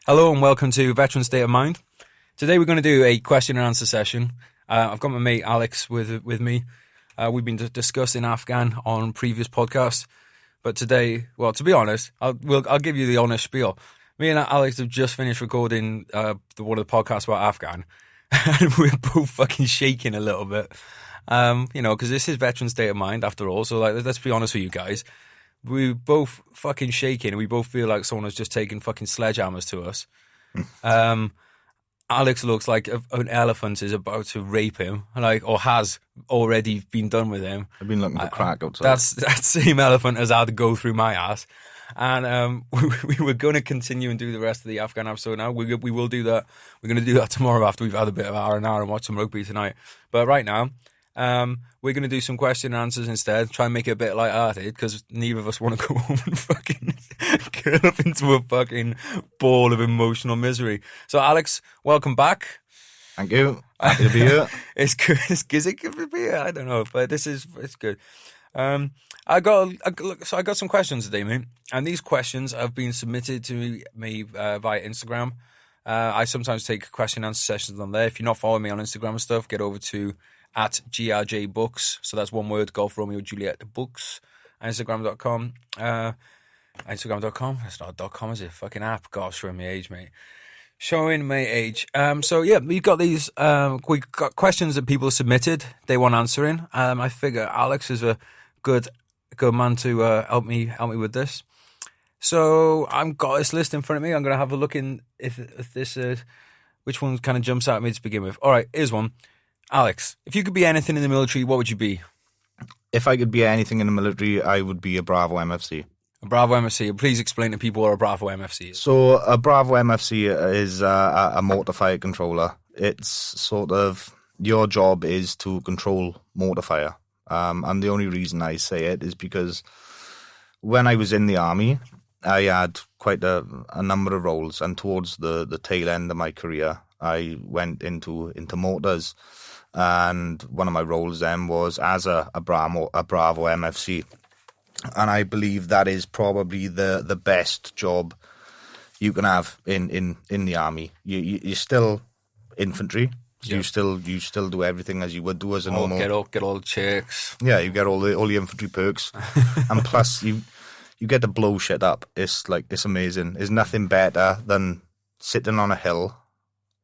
Hello and welcome to Veteran State of Mind. Today we're going to do a question and answer session. I've got my mate Alex with me. We've been discussing Afghan on previous podcasts, but today, well, to be honest, I'll give you the honest spiel. Me and Alex have just finished recording one of the podcasts about Afghan, and we're both fucking shaking a little bit. Because this is Veteran State of Mind after all. So let's be honest with you guys. We're both fucking shaking. We both feel like someone has just taken fucking sledgehammers to us. Alex looks like an elephant is about to rape him, or has already been done with him. I've been looking for crack outside. That same elephant has had to go through my ass. And we were going to continue and do the rest of the Afghan episode now. We will do that. We're going to do that tomorrow after we've had a bit of hour and watch some rugby tonight. But right now, we're going to do some question and answers instead. Try and make it a bit light-hearted because neither of us want to go home and fucking curl up into a fucking ball of emotional misery. So, Alex, welcome back. Thank you. Happy to be here. It's good. Is it good to be here? I don't know, but it's good. I got some questions today, mate, and these questions have been submitted to me via Instagram. I sometimes take question and answer sessions on there. If you're not following me on Instagram and stuff, get over to @GRJ Books. So that's one word, Golf Romeo Juliet Books. Instagram.com. Instagram.com. That's not a .com, is it? Fucking app. Gosh, showing my age, mate. Showing my age. So yeah, we've got these. We got questions that people submitted. They want answering. I figure Alex is a good man to help me with this. So I've got this list in front of me. I'm going to have a look in if this is which one kind of jumps out at me to begin with. All right, here's one. Alex, if you could be anything in the military, what would you be? If I could be anything in the military, I would be a Bravo MFC. A Bravo MFC. Please explain to people what a Bravo MFC is. So a Bravo MFC is a mortar fire controller. It's sort of, your job is to control mortar fire. And the only reason I say it is because when I was in the army, I had quite a number of roles, and towards the tail end of my career, I went into mortars. And one of my roles then was as a Bravo MFC. And I believe that is probably the best job you can have in the army. You're still infantry. So yep. You still do everything as you would do as a normal. Get all the checks. Yeah, you get all the infantry perks, and plus you get to blow shit up. It's amazing. There's nothing better than sitting on a hill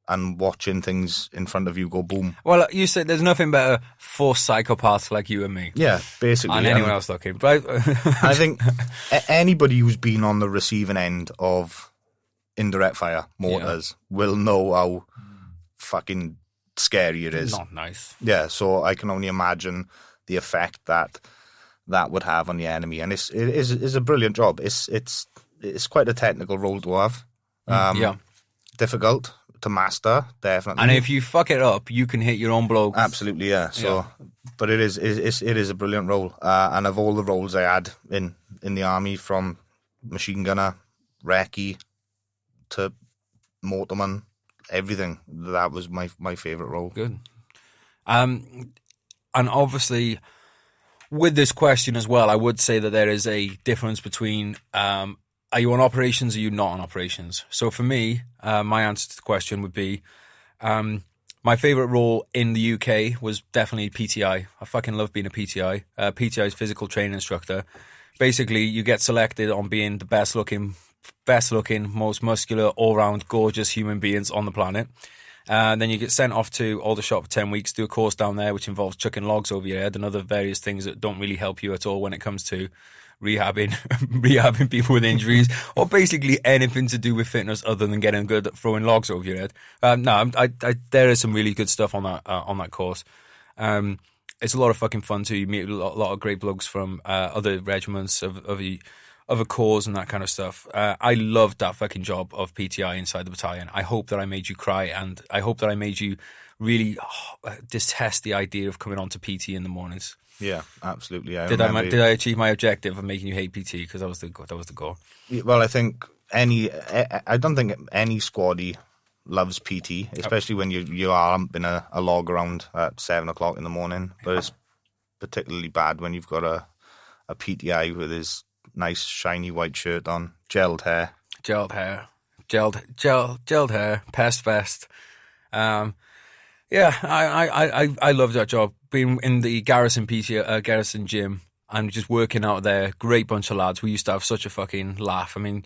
and watching things in front of you go boom. Well, you said there's nothing better for psychopaths like you and me. Yeah, basically. And anyone else looking. Right? I think anybody who's been on the receiving end of indirect fire mortars will know how fucking scary it is. Not nice. Yeah, so I can only imagine the effect that would have on the enemy. And it is a brilliant job. It's quite a technical role to have. Difficult to master, definitely. And if you fuck it up, you can hit your own bloke. Absolutely, yeah. So, but it is a brilliant role. And of all the roles I had in the army, from machine gunner, recce to mortarman, everything, that was my favourite role. Good. And obviously, with this question as well, I would say that there is a difference between are you on operations or are you not on operations? So for me, my answer to the question would be my favourite role in the UK was definitely PTI. I fucking love being a PTI. PTI is physical training instructor. Basically, you get selected on being the best looking, most muscular, all-round, gorgeous human beings on the planet. And then you get sent off to Aldershot for 10 weeks, do a course down there, which involves chucking logs over your head and other various things that don't really help you at all when it comes to rehabbing people with injuries, or basically anything to do with fitness other than getting good at throwing logs over your head. There is some really good stuff on that course. It's a lot of fucking fun too. You meet a lot of great blokes from other regiments of a cause and that kind of stuff. I loved that fucking job of PTI inside the battalion. I hope that I made you cry, and I hope that I made you really detest the idea of coming on to PT in the mornings. Yeah, absolutely. Did I achieve my objective of making you hate PT? Because that was the goal. Well, I think I don't think any squaddy loves PT, especially when you are humping a log around at 7 o'clock in the morning. But it's particularly bad when you've got a PTI with his nice shiny white shirt on, gelled hair. gelled hair, pest vest. Yeah, I love that job. Being in the Garrison Garrison gym and just working out there. Great bunch of lads. We used to have such a fucking laugh. I mean,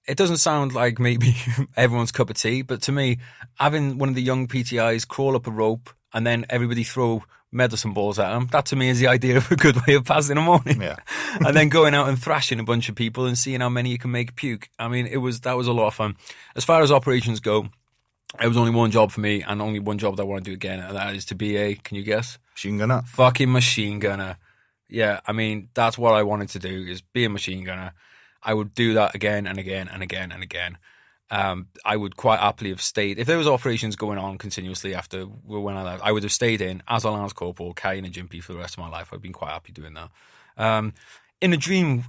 it doesn't sound like maybe everyone's cup of tea, but to me, having one of the young PTIs crawl up a rope and then everybody throw medicine balls at them, that to me is the idea of a good way of passing the morning. Yeah. And then going out and thrashing a bunch of people and seeing how many you can make puke. I mean, that was a lot of fun. As far as operations go, it was only one job for me and only one job that I want to do again, and that is to be can you guess? Machine gunner. Fucking machine gunner. Yeah, I mean, that's what I wanted to do, is be a machine gunner. I would do that again and again and again and again. I would quite happily have stayed. If there was operations going on continuously after when I left, I would have stayed in as a Lance Corporal, carrying a Gympie for the rest of my life. I've been quite happy doing that. In a dream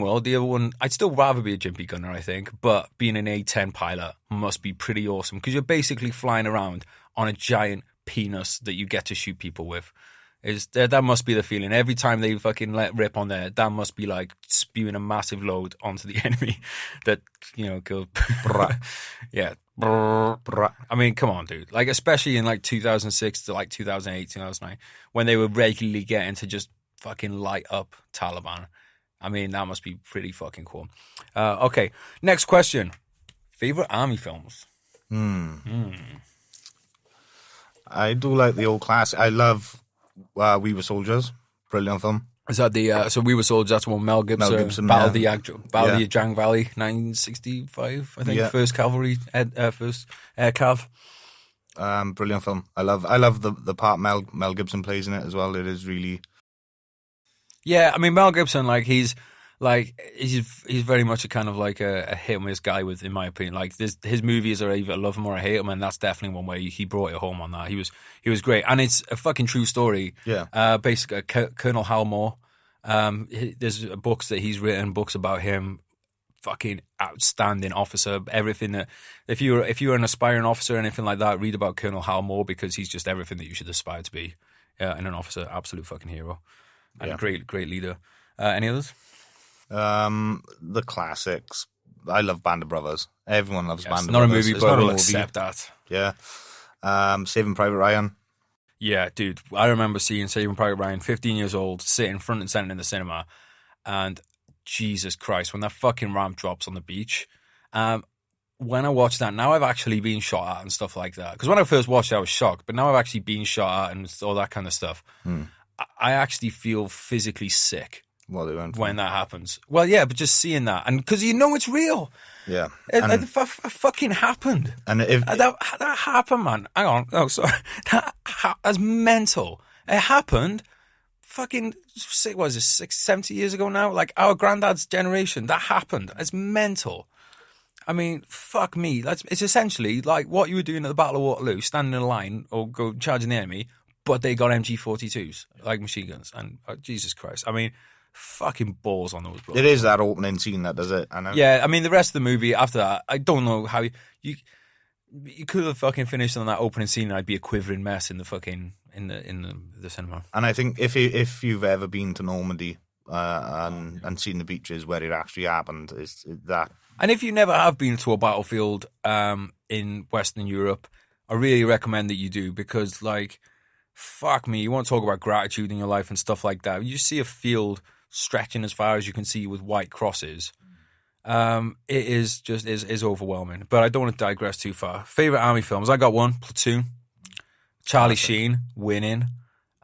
world, the other one, I'd still rather be a Gympie gunner, I think, but being an A10 pilot must be pretty awesome because you're basically flying around on a giant penis that you get to shoot people with. That must be the feeling. Every time they fucking let rip on there, that must be like spewing a massive load onto the enemy that, goes, yeah. I mean, come on, dude. Like, especially in like 2006 to like 2008, 2009, when they were regularly getting to just fucking light up Taliban. I mean, that must be pretty fucking cool. Okay, next question. Favorite army films? I do like the old classic. I love We Were Soldiers. Brilliant film. Is that the so We Were Soldiers? That's one Mel Gibson, Battle of the Ajang Valley, 1965. I think first cavalry, first air cav. Brilliant film. I love the part Mel Gibson plays in it as well. It is really. Yeah, I mean, Mel Gibson, he's very much a kind of like a hit or miss guy in my opinion. Like his movies are either I love him or I hate him, and that's definitely one where he brought it home on that. He was great, and it's a fucking true story. Yeah. Basically, Colonel Hal Moore. There's books that he's written, books about him. Fucking outstanding officer. Everything that if you're an aspiring officer or anything like that, read about Colonel Hal Moore because he's just everything that you should aspire to be. And an officer, absolute fucking hero. And a great leader. Any others? The classics. I love Band of Brothers. Everyone loves Band of Brothers. Brothers. It's not a movie, but we'll accept that. Yeah. Saving Private Ryan. Yeah, dude. I remember seeing Saving Private Ryan, 15 years old, sitting front and center in the cinema, and Jesus Christ, when that fucking ramp drops on the beach. When I watched that, now I've actually been shot at and stuff like that. Because when I first watched it, I was shocked, but now I've actually been shot at and all that kind of stuff. I actually feel physically sick when that happens. Well, yeah, but just seeing that, and because it's real. Yeah, it fucking happened. And if that happened, man. Hang on, sorry, that's mental. It happened. Fucking, what is it, 70 years ago now? Like our granddad's generation, that happened. It's mental. I mean, fuck me. It's essentially like what you were doing at the Battle of Waterloo, standing in a line or go charging the enemy. But they got MG42s, like machine guns. And Jesus Christ. I mean, fucking balls on those blocks. It is that opening scene that does it. Yeah, I mean, the rest of the movie after that, I don't know how you could have fucking finished on that opening scene and I'd be a quivering mess in the fucking, in the cinema. And I think if you've ever been to Normandy and seen the beaches where it actually happened, is that. And if you never have been to a battlefield in Western Europe, I really recommend that you do because, fuck me, you want to talk about gratitude in your life and stuff like that. You see a field stretching as far as you can see with white crosses. It is overwhelming. But I don't want to digress too far. Favorite army films? I got one, Platoon. Charlie Sheen winning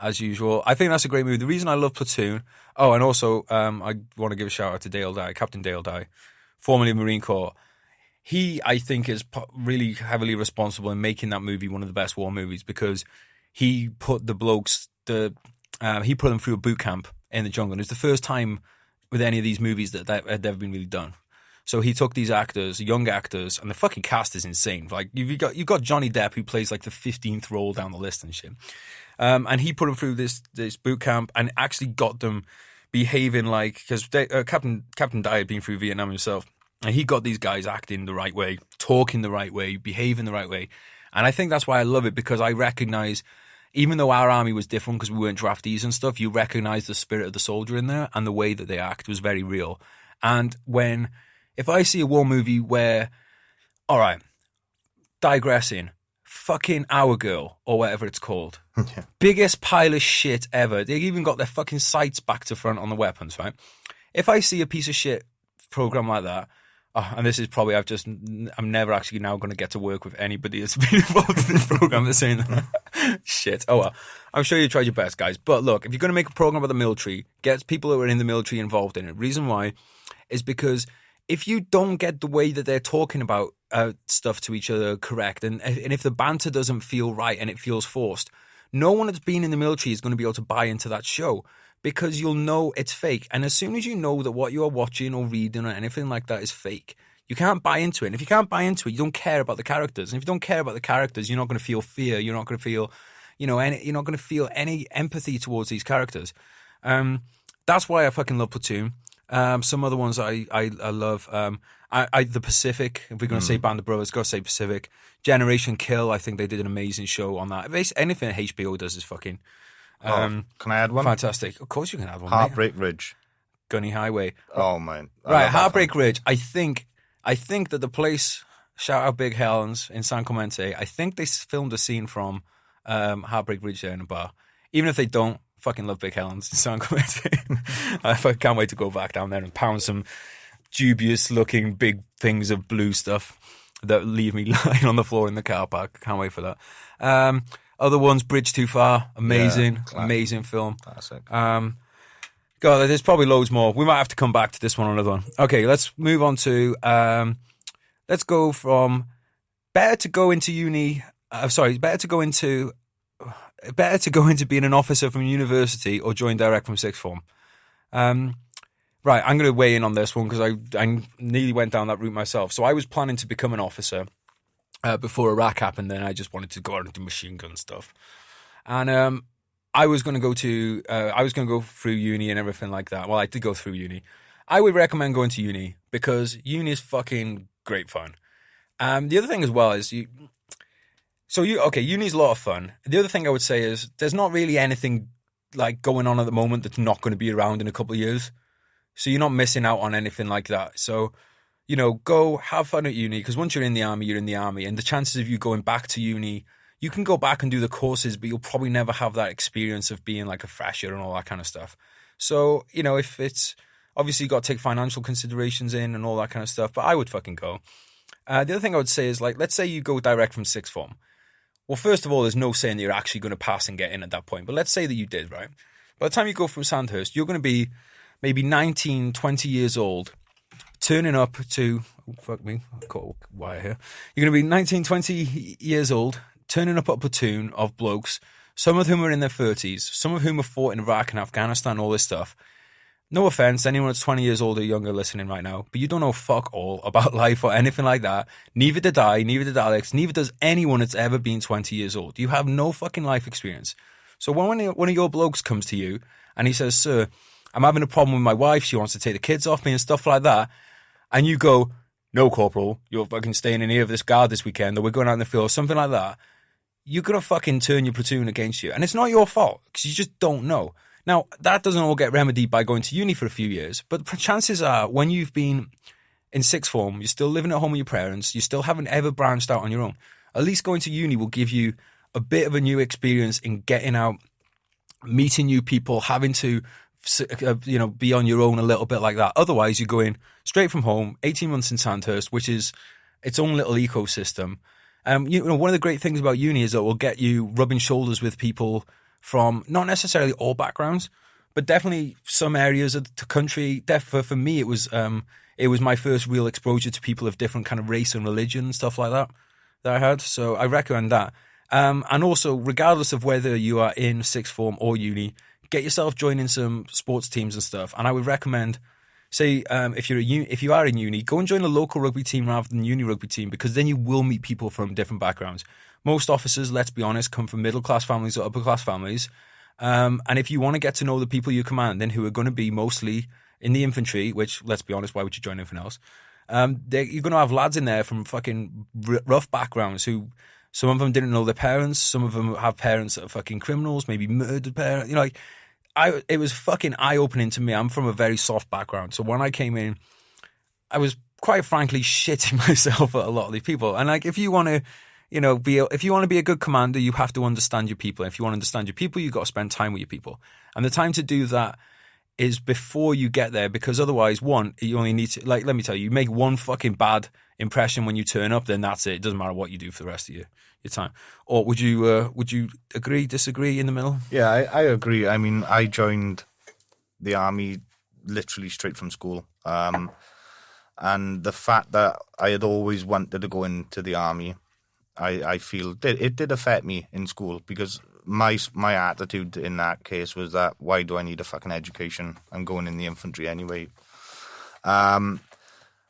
as usual. I think that's a great movie. The reason I love Platoon. Oh, and also I want to give a shout out to Dale Dye, Captain Dale Dye, formerly Marine Corps. He, I think, is really heavily responsible in making that movie one of the best war movies because he put the blokes, he put them through a boot camp in the jungle. And it's the first time with any of these movies that had ever been really done. So he took these actors, young actors, and the fucking cast is insane. Like you've got Johnny Depp who plays like the 15th role down the list and shit. And he put them through this boot camp and actually got them behaving like, because Captain Dye had been through Vietnam himself, and he got these guys acting the right way, talking the right way, behaving the right way. And I think that's why I love it, because I recognize, even though our army was different because we weren't draftees and stuff, you recognize the spirit of the soldier in there, and the way that they act was very real. And if I see a war movie where All right. Digressing. Fucking Our Girl, or whatever it's called. Yeah. Biggest pile of shit ever. They even got their fucking sights back to front on the weapons, right? If I see a piece of shit program like that, and this is probably, I'm never actually now going to get to work with anybody that's been involved in this program that's saying that. Shit. Oh well. I'm sure you tried your best, guys. But look, if you're going to make a program about the military, get people who are in the military involved in it. Reason why is because if you don't get the way that they're talking about stuff to each other correct, and if the banter doesn't feel right and it feels forced, no one that's been in the military is going to be able to buy into that show, because you'll know it's fake. And as soon as you know that what you are watching or reading or anything like that is fake, you can't buy into it. And if you can't buy into it, you don't care about the characters. And if you don't care about the characters, you're not going to feel fear. You're not going to feel, you're not going to feel any empathy towards these characters. That's why I fucking love Platoon. Some other ones I love. The Pacific. If we're going to say Band of Brothers, got to say Pacific. Generation Kill. I think they did an amazing show on that. Anything that HBO does is fucking. Can I add one? Fantastic. Of course you can add one. Heartbreak Ridge. Gunny Highway. Oh man. Right, Heartbreak Ridge. I think that the place. Shout out Big Helens in San Clemente. I think they filmed a scene from Heartbreak Ridge there in a bar. Even if they don't, fucking love Big Helens in San Clemente. I can't wait to go back down there and pound some dubious looking big things of blue stuff that leave me lying on the floor in the car park. Can't wait for that. Other ones, Bridge Too Far, amazing, amazing film. Classic. God, there's probably loads more. We might have to come back to this one or another one. Okay, let's move on to, let's go from better to go into being an officer from university or join direct from sixth form. Right, I'm going to weigh in on this one because I nearly went down that route myself. So I was planning to become an officer before Iraq happened. Then I just wanted to go out and do machine gun stuff, and I was going to go through uni and everything like that. Well, I did go through uni. I would recommend going to uni because uni is fucking great fun. The other thing as well is uni is a lot of fun. The other thing I would say is there's not really anything like going on at the moment that's not going to be around in a couple of years. So you're not missing out on anything like that. So, go have fun at uni, because once you're in the army, you're in the army. And the chances of you going back to uni, you can go back and do the courses, but you'll probably never have that experience of being like a fresher and all that kind of stuff. So, if it's obviously you got to take financial considerations in and all that kind of stuff, but I would fucking go. The other thing I would say is, like, let's say you go direct from sixth form. Well, first of all, there's no saying that you're actually going to pass and get in at that point. But let's say that you did, right? By the time you go from Sandhurst, you're going to be maybe 19, 20 years old, turning up to, I've got a wire here. You're going to be 19, 20 years old, turning up a platoon of blokes, some of whom are in their 30s, some of whom have fought in Iraq and Afghanistan, all this stuff. No offense, anyone that's 20 years old or younger listening right now, but you don't know fuck all about life or anything like that. Neither did I, neither did Alex, neither does anyone that's ever been 20 years old. You have no fucking life experience. So when one of your blokes comes to you and he says, "Sir, I'm having a problem with my wife. She wants to take the kids off me," and stuff like that. And you go, "No, Corporal, you're fucking staying in here with this guard this weekend, or we're going out in the field," something like that. You're going to fucking turn your platoon against you. And it's not your fault, because you just don't know. Now, that doesn't all get remedied by going to uni for a few years. But chances are, when you've been in sixth form, you're still living at home with your parents, you still haven't ever branched out on your own. At least going to uni will give you a bit of a new experience in getting out, meeting new people, having to be on your own a little bit like that. Otherwise, you're going straight from home, 18 months in Sandhurst, which is its own little ecosystem. One of the great things about uni is that it will get you rubbing shoulders with people from not necessarily all backgrounds, but definitely some areas of the country. For me, it was my first real exposure to people of different kind of race and religion and stuff like that I had. So I recommend that. And also, regardless of whether you are in sixth form or uni, get yourself joining some sports teams and stuff. And I would recommend, say, if you are in uni, go and join a local rugby team rather than uni rugby team, because then you will meet people from different backgrounds. Most officers, let's be honest, come from middle-class families or upper-class families. And if you want to get to know the people you command, then who are going to be mostly in the infantry, which, let's be honest, why would you join anything else? You're going to have lads in there from fucking rough backgrounds who, some of them didn't know their parents, some of them have parents that are fucking criminals, maybe murdered parents. It was fucking eye-opening to me. I'm from a very soft background. So when I came in, I was quite frankly shitting myself at a lot of these people. And like, if you want to, if you want to be a good commander, you have to understand your people. If you want to understand your people, you've got to spend time with your people. And the time to do that is before you get there, because otherwise, one, you only need to, like, let me tell you, you make one fucking bad impression when you turn up, then that's it. It doesn't matter what you do for the rest of your time. Or would you agree, disagree, in the middle? Yeah, I agree. I mean, I joined the army literally straight from school. And the fact that I had always wanted to go into the army, I feel it did affect me in school, because my attitude in that case was that, why do I need a fucking education? I'm going in the infantry anyway. Now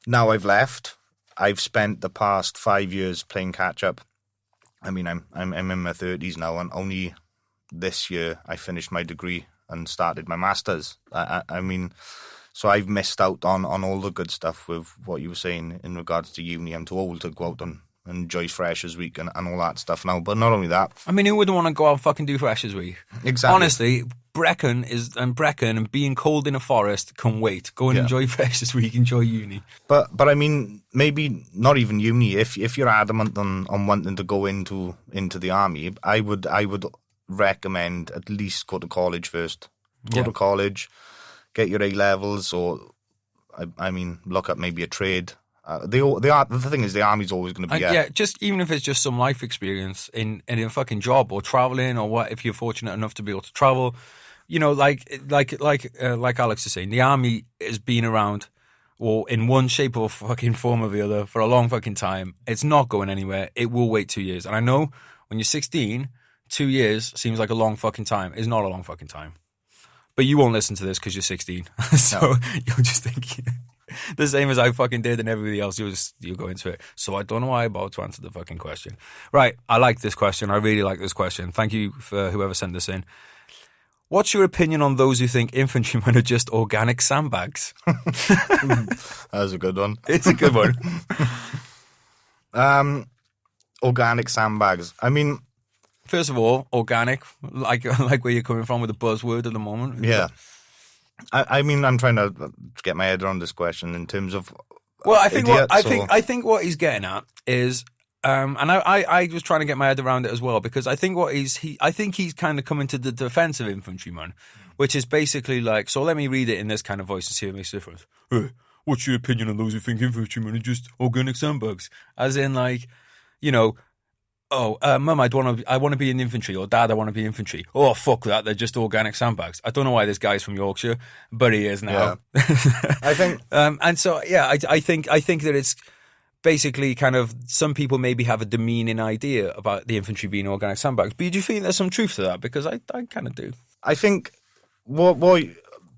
I've left. I've spent the past 5 years playing catch up. I mean, I'm in my 30s now, and only this year I finished my degree and started my masters. I mean, so I've missed out on all the good stuff with what you were saying in regards to uni. I'm too old to go out and enjoy Freshers Week and all that stuff now. But not only that. I mean, who wouldn't want to go out and fucking do Freshers Week? Exactly. Honestly, Brecon and being cold in a forest can wait. Go and enjoy Freshers Week, enjoy uni. But I mean, maybe not even uni. If you're adamant on wanting to go into the army, I would recommend at least go to college first. Go to college, get your A-levels, or I mean, look at maybe a trade. The thing is, the army's always going to be just even if it's just some life experience in a fucking job or traveling, or what, if you're fortunate enough to be able to travel, like Alex is saying, the army has been around, or in one shape or fucking form or the other, for a long fucking time. It's not going anywhere. It will wait 2 years, and I know when you're 16, 2 years seems like a long fucking time. It's not a long fucking time. But you won't listen to this because you're 16, so you'll just think the same as I fucking did, and everybody else. You'll go into it. So I don't know why I'm about to answer the fucking question. Right, I like this question. I really like this question. Thank you for whoever sent this in. What's your opinion on those who think infantrymen are just organic sandbags? That was a good one. It's a good one. Organic sandbags. I mean, first of all, organic, like where you're coming from with the buzzword at the moment. Yeah. I mean, I'm trying to get my head around this question in terms of. Well, I think what he's getting at is, and I was trying to get my head around it as well, because I think he's kind of coming to the defense of infantrymen, which is basically like, so let me read it in this kind of voice and see if it makes a difference. What's your opinion on those who think infantrymen are just organic sandbags? As in, like, Mum, I want to be in infantry, or Dad, I want to be infantry. Oh, fuck that, they're just organic sandbags. I don't know why this guy's from Yorkshire, but he is now. Yeah. I think, and so I think that it's basically kind of, some people maybe have a demeaning idea about the infantry being organic sandbags. But do you think there's some truth to that? Because I kind of do. I think what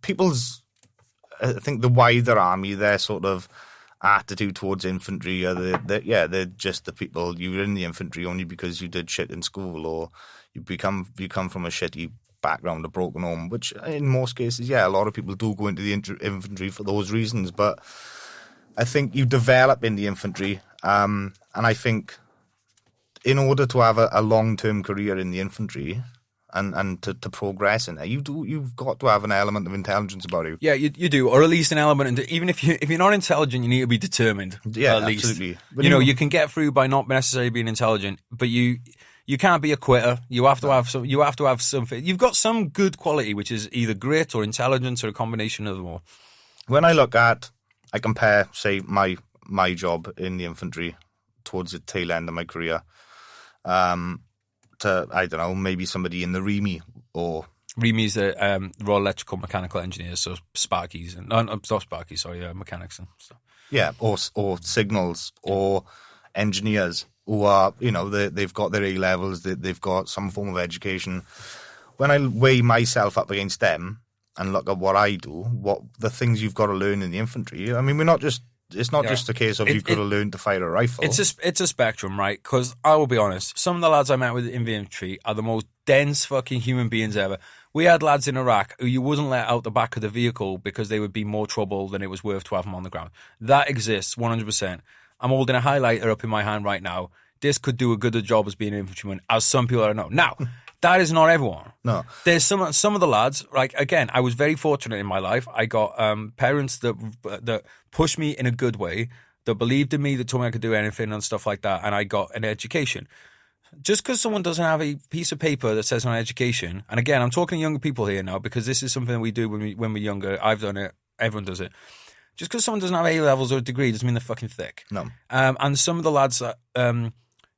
people's, I think the wider army, their sort of attitude towards infantry are they're just the people. You're in the infantry only because you did shit in school, or you come from a shitty background, a broken home, which in most cases, a lot of people do go into the infantry for those reasons. But I think you develop in the infantry, and I think in order to have a long-term career in the infantry and to progress in there, you've got to have an element of intelligence about you. Yeah, you do, or at least an element. Even if you're not intelligent, you need to be determined. Yeah, at least. Absolutely. But you can get through by not necessarily being intelligent, but you can't be a quitter. You have to have some. You have to have something. You've got some good quality, which is either grit or intelligence or a combination of them all. When I compare, say, my job in the infantry towards the tail end of my career, to, I don't know, maybe somebody in the REME, or REME's the Royal Electrical Mechanical Engineers, so Sparkies and not Sparkies, sorry, mechanics and stuff. Yeah, or signals, or engineers who are, they've got their A-levels, they've got some form of education. When I weigh myself up against them and look at what I do, what the things you've got to learn in the infantry, I mean, it's not just a case of you've got to learn to fire a rifle. It's a spectrum, right? Because I will be honest, some of the lads I met with in the infantry are the most dense fucking human beings ever. We had lads in Iraq who you wouldn't let out the back of the vehicle because they would be more trouble than it was worth to have them on the ground. That exists, 100%. I'm holding a highlighter up in my hand right now. This could do a good job as being an infantryman, as some people I know. Now, That is not everyone. No. There's some of the lads, like, again, I was very fortunate in my life. I got parents that pushed me in a good way, that believed in me, that told me I could do anything and stuff like that, and I got an education. Just because someone doesn't have a piece of paper that says on education, and again, I'm talking to younger people here now because this is something that we do when we're younger. I've done it. Everyone does it. Just because someone doesn't have A levels or a degree doesn't mean they're fucking thick. No. And some of the lads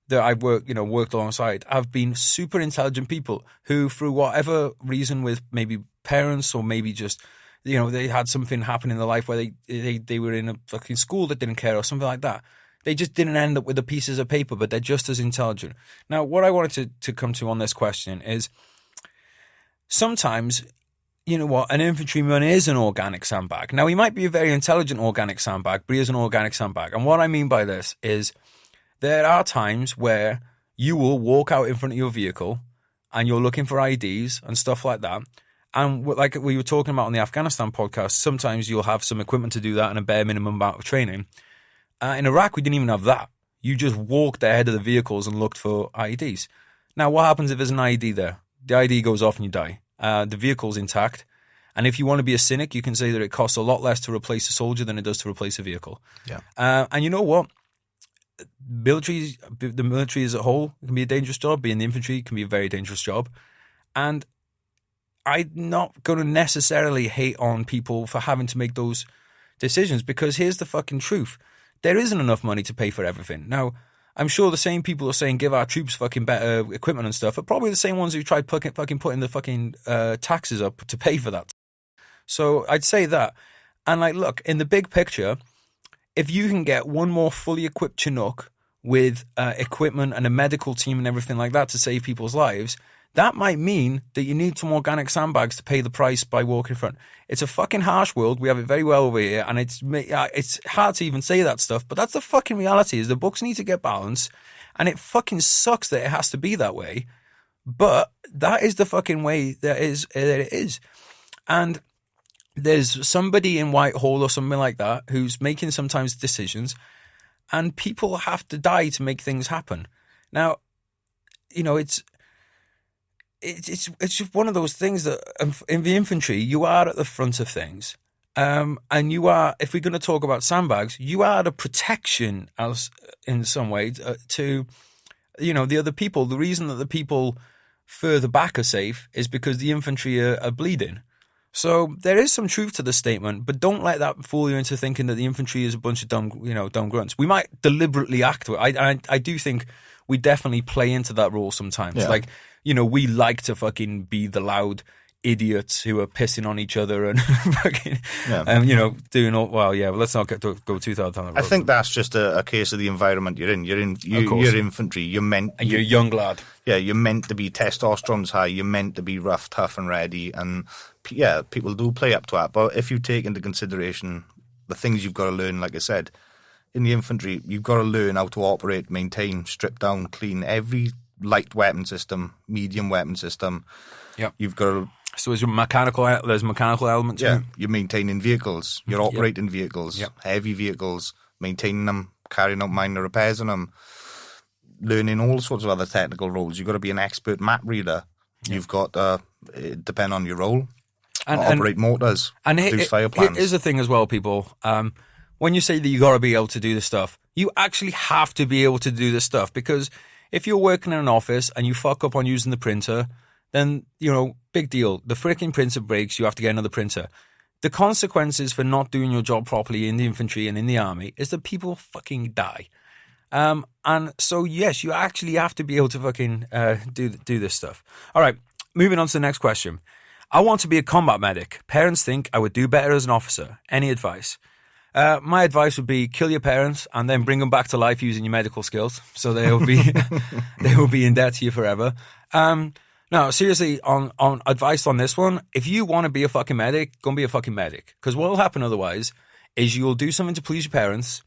that I've worked alongside have been super intelligent people who, through whatever reason, with maybe parents or maybe just, they had something happen in their life where they were in a fucking school that didn't care or something like that. They just didn't end up with the pieces of paper, but they're just as intelligent. Now, what I wanted to come to on this question is sometimes, you know what, an infantryman is an organic sandbag. Now, he might be a very intelligent organic sandbag, but he is an organic sandbag. And what I mean by this is there are times where you will walk out in front of your vehicle and you're looking for IDs and stuff like that. And like we were talking about on the Afghanistan podcast, sometimes you'll have some equipment to do that and a bare minimum amount of training. In Iraq, we didn't even have that. You just walked ahead of the vehicles and looked for IEDs. Now, what happens if there's an IED there? The IED goes off and you die. The vehicle's intact. And if you want to be a cynic, you can say that it costs a lot less to replace a soldier than it does to replace a vehicle. Yeah. And you know what? The military as a whole can be a dangerous job. Being the infantry can be a very dangerous job. And I'm not going to necessarily hate on people for having to make those decisions, because here's the fucking truth. There isn't enough money to pay for everything. Now, I'm sure the same people who are saying give our troops fucking better equipment and stuff are probably the same ones who tried fucking putting the fucking taxes up to pay for that. So I'd say that. And like, look, in the big picture, if you can get one more fully equipped Chinook with equipment and a medical team and everything like that to save people's lives, that might mean that you need some organic sandbags to pay the price by walking in front. It's a fucking harsh world. We have it very well over here, and it's hard to even say that stuff, but that's the fucking reality, is the books need to get balanced, and it fucking sucks that it has to be that way, but that is the fucking way that it is. And there's somebody in Whitehall or something like that who's making sometimes decisions, and people have to die to make things happen. Now, it's just one of those things that in the infantry, you are at the front of things. And you are, if we're going to talk about sandbags, you are the protection as in some way to, the other people. The reason that the people further back are safe is because the infantry are bleeding. So there is some truth to the statement, but don't let that fool you into thinking that the infantry is a bunch of dumb grunts. We might deliberately act. I do think we definitely play into that role sometimes. Yeah. Like, we like to fucking be the loud idiots who are pissing on each other and fucking, doing all. Well, yeah. Well, let's not go too far down the road. I think that's just a case of the environment you're in. You're infantry. You're meant. And you're a young lad. Yeah, you're meant to be testosterone's high. You're meant to be rough, tough, and ready. And yeah, people do play up to that. But if you take into consideration the things you've got to learn, like I said, in the infantry, you've got to learn how to operate, maintain, strip down, clean every light weapon system, medium weapon system. Yeah, you've got to. So there's mechanical elements. Yeah, you're maintaining vehicles. You're operating vehicles, heavy vehicles, maintaining them, carrying out minor repairs on them, learning all sorts of other technical roles. You've got to be an expert map reader. You've got to depend on your role. And operate motors, and produce fire plans. Here's the thing as well, people. When you say that you got to be able to do this stuff, you actually have to be able to do this stuff, because if you're working in an office and you fuck up on using the printer, then, big deal. The freaking printer breaks, you have to get another printer. The consequences for not doing your job properly in the infantry and in the army is that people fucking die. And so, yes, you actually have to be able to fucking do this stuff. All right, moving on to the next question. I want to be a combat medic. Parents think I would do better as an officer. Any advice? My advice would be kill your parents and then bring them back to life using your medical skills. So they will be in debt to you forever. No, seriously, on advice on this one, if you want to be a fucking medic, go and be a fucking medic. Because what will happen otherwise is you'll do something to please your parents,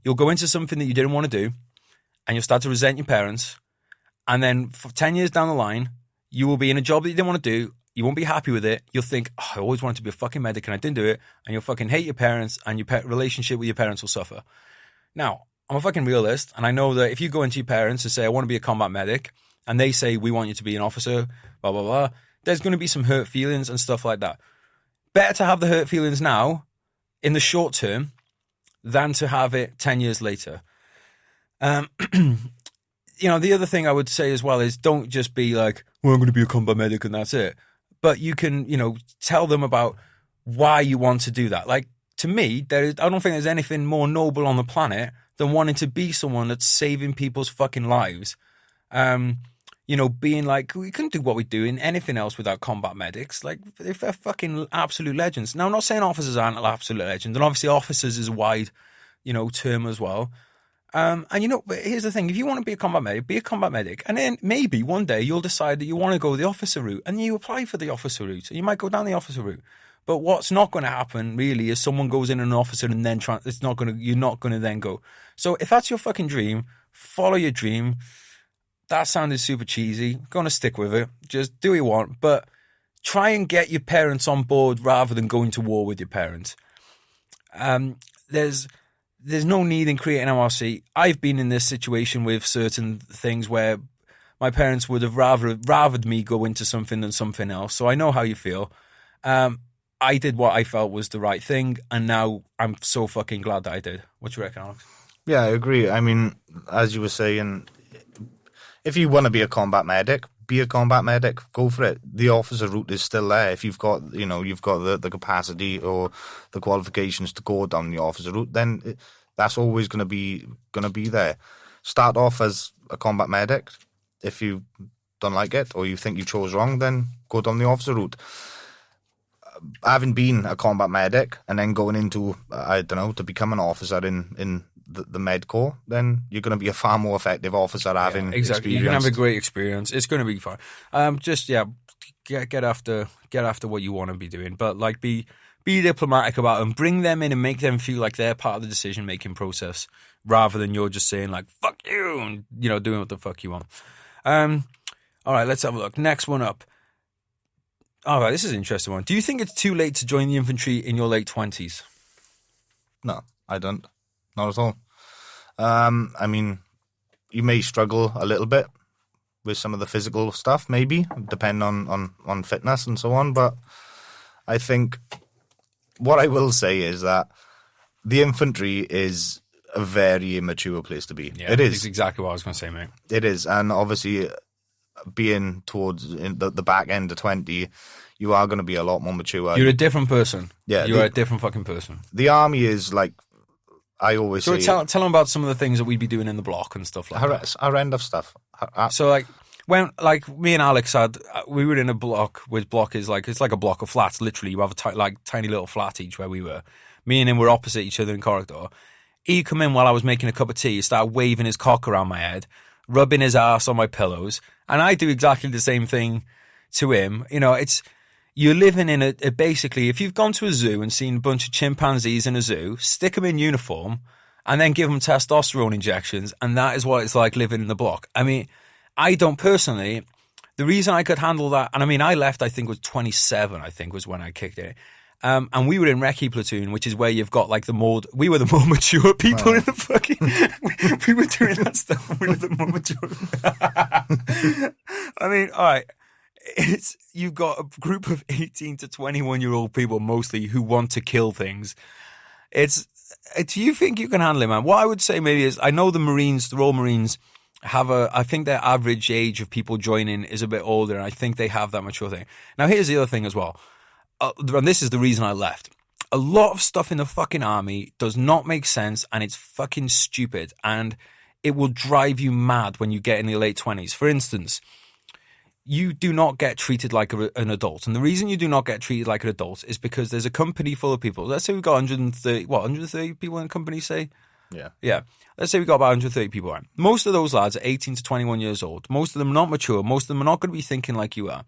you'll go into something that you didn't want to do, and you'll start to resent your parents. And then for 10 years down the line, you will be in a job that you didn't want to do. You won't be happy with it. You'll think, I always wanted to be a fucking medic and I didn't do it. And you'll fucking hate your parents, and your relationship with your parents will suffer. Now, I'm a fucking realist, and I know that if you go into your parents and say, I want to be a combat medic, and they say, we want you to be an officer, blah, blah, blah, there's going to be some hurt feelings and stuff like that. Better to have the hurt feelings now in the short term than to have it 10 years later. The other thing I would say as well is don't just be like, well, I'm going to be a combat medic and that's it. But you can, tell them about why you want to do that. Like, to me, I don't think there's anything more noble on the planet than wanting to be someone that's saving people's fucking lives. Being like, we couldn't do what we do in anything else without combat medics. Like, if they're fucking absolute legends. Now, I'm not saying officers aren't absolute legends, and obviously officers is a wide, term as well. But here's the thing. If you want to be a combat medic, be a combat medic. And then maybe one day you'll decide that you want to go the officer route and you apply for the officer route. And you might go down the officer route. But what's not going to happen really is someone goes in an officer and then you're not going to then go. So if that's your fucking dream, follow your dream. That sounded super cheesy. Going to stick with it. Just do what you want. But try and get your parents on board rather than going to war with your parents. There's no need in creating MRC. I've been in this situation with certain things where my parents would have rathered me go into something than something else. So I know how you feel. I did what I felt was the right thing, and now I'm so fucking glad that I did. What do you reckon, Alex? Yeah, I agree. I mean, as you were saying, if you want to be a combat medic, be a combat medic. Go for it. The officer route is still there. If you've got the capacity or the qualifications to go down the officer route, then that's always going to be there. Start off as a combat medic. If you don't like it or you think you chose wrong, then go down the officer route. Having been a combat medic and then going into, to become an officer in the Med Corps, then you're going to be a far more effective officer having exactly. You're going to have a great experience. It's going to be fun. Get after what you want to be doing, but like be diplomatic about them. Bring them in and make them feel like they're part of the decision making process, rather than you're just saying like "fuck you" and doing what the fuck you want. All right, let's have a look. Next one up. All right, this is an interesting one. Do you think it's too late to join the infantry in your late 20s? No, I don't. Not at all. I mean, you may struggle a little bit with some of the physical stuff, maybe, depending on fitness and so on. But I think what I will say is that the infantry is a very immature place to be. Yeah, it is. That's exactly what I was going to say, mate. It is. And obviously, being towards the back end of 20, you are going to be a lot more mature. You're a different person. Yeah. You're a different fucking person. The army is like, I always say... Tell them about some of the things that we'd be doing in the block and stuff like that. Horrendous stuff. So like, when like me and Alex we were in a block, which block is like, it's like a block of flats, literally. You have a tiny little flat each where we were. Me and him were opposite each other in corridor. He'd come in while I was making a cup of tea, start waving his cock around my head, rubbing his ass on my pillows, and I do exactly the same thing to him. You're living in a basically, if you've gone to a zoo and seen a bunch of chimpanzees in a zoo, stick them in uniform and then give them testosterone injections, and that is what it's like living in the block. I mean, I don't personally, the reason I could handle that, and I mean, I left, I think was 27, I think was when I kicked it. And we were in recce platoon, which is where you've got like we were the more mature people in the fucking, we were doing that stuff. We were the more mature. I mean, all right. You've got a group of 18 to 21-year-old people mostly who want to kill things. Do you think you can handle it, man? What I would say maybe is, I know the Royal Marines I think their average age of people joining is a bit older, and I think they have that mature thing. Now, here's the other thing as well. And this is the reason I left. A lot of stuff in the fucking army does not make sense, and it's fucking stupid, and it will drive you mad when you get in your late 20s. For instance, you do not get treated like an adult. And the reason you do not get treated like an adult is because there's a company full of people. Let's say we've got 130 people in a company, say? Yeah. Let's say we've got about 130 people. Right? Most of those lads are 18 to 21 years old. Most of them are not mature. Most of them are not going to be thinking like you are.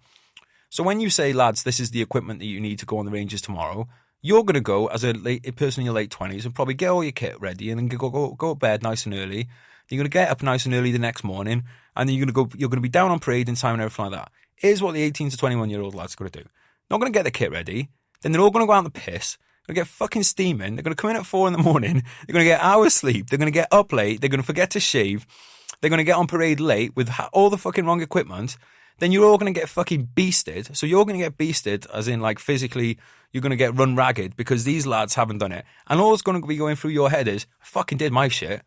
So when you say, lads, this is the equipment that you need to go on the ranges tomorrow, you're going to go as a person in your late 20s and probably get all your kit ready and then go to bed nice and early. You're going to get up nice and early the next morning, and then you're going to be down on parade in time and everything like that. Here's what the 18 to 21-year-old lads are going to do. Not going to get the kit ready. Then they're all going to go out on the piss. They're going to get fucking steaming. They're going to come in at 4 a.m. They're going to get hours sleep. They're going to get up late. They're going to forget to shave. they're going to get on parade late with all the fucking wrong equipment, then you're all going to get fucking beasted. So you're going to get beasted, as in like physically, you're going to get run ragged because these lads haven't done it. And all that's going to be going through your head is, I fucking did my shit.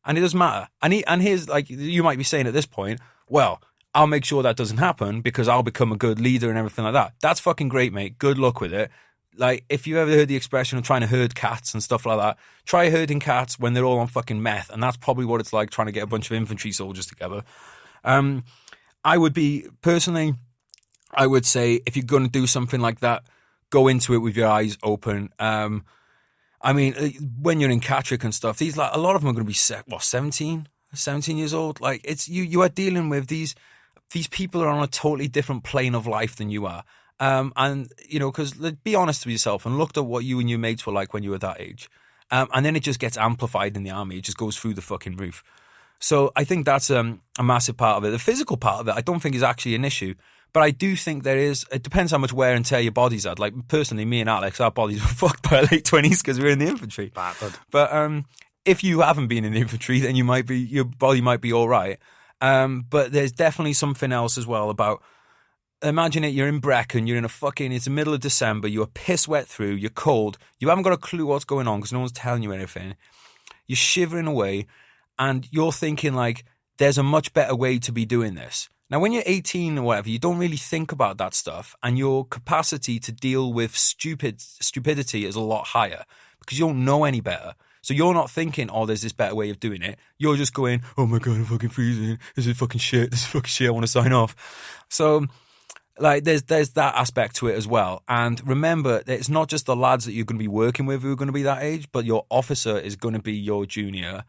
And it doesn't matter. And here's, like, you might be saying at this point, well, I'll make sure that doesn't happen because I'll become a good leader and everything like that. That's fucking great, mate. Good luck with it. Like, if you ever heard the expression of trying to herd cats and stuff like that, try herding cats when they're all on fucking meth. And that's probably what it's like trying to get a bunch of infantry soldiers together. I would say if you're going to do something like that, go into it with your eyes open. I mean, when you're in Catterick and stuff, a lot of them are going to be 17 years old. Like, it's you are dealing with these people are on a totally different plane of life than you are. And you know, because be honest with yourself and look at what you and your mates were like when you were that age. And then it just gets amplified in the army. It just goes through the fucking roof. So I think that's a massive part of it. The physical part of it, I don't think is actually an issue. But I do think it depends how much wear and tear your body's had. Like, personally, me and Alex, our bodies were fucked by our late 20s because we were in the infantry. But if you haven't been in the infantry, then your body might be all right. But there's definitely something else as well about, imagine it, you're in Brecon, it's the middle of December, you're piss wet through, you're cold, you haven't got a clue what's going on because no one's telling you anything. You're shivering away and you're thinking like, there's a much better way to be doing this. Now, when you're 18 or whatever, you don't really think about that stuff and your capacity to deal with stupidity is a lot higher because you don't know any better. So you're not thinking, oh, there's this better way of doing it. You're just going, oh my God, I'm fucking freezing. This is fucking shit. I want to sign off. So, like, there's that aspect to it as well. And remember, it's not just the lads that you're going to be working with who are going to be that age, but your officer is going to be your junior.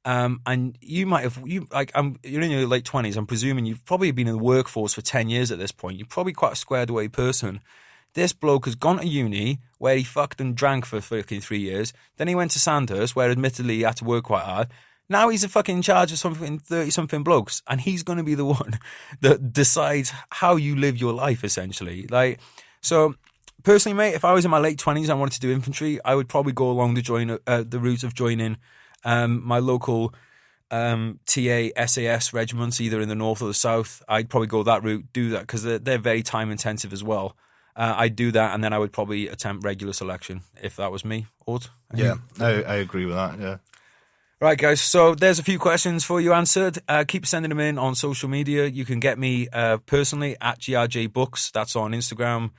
And you might have, you're in your late 20s. I'm presuming you've probably been in the workforce for 10 years at this point. You're probably quite a squared away person. This bloke has gone to uni where he fucked and drank for fucking 3 years. Then he went to Sandhurst where admittedly he had to work quite hard. Now he's a fucking in charge of something 30-something blokes, and he's going to be the one that decides how you live your life, essentially. Like, so personally, mate, if I was in my late 20s and I wanted to do infantry, I would probably go along the route of joining my local TA SAS regiments, either in the north or the south. I'd probably go that route, do that, because they're very time intensive as well. I'd do that, and then I would probably attempt regular selection if that was me. Ort? Yeah, I agree with that, yeah. Right, guys, so there's a few questions for you answered. Keep sending them in on social media. You can get me personally at GRJ Books. That's on Instagram,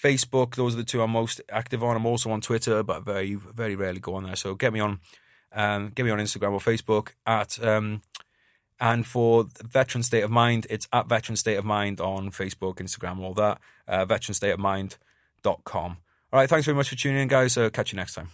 Facebook. Those are the two I'm most active on. I'm also on Twitter, but very, very rarely go on there. So get me on Instagram or Facebook at... and for Veteran State of Mind, it's at Veteran State of Mind on Facebook, Instagram, all that. Veteranstateofmind.com. All right, thanks very much for tuning in, guys. Catch you next time.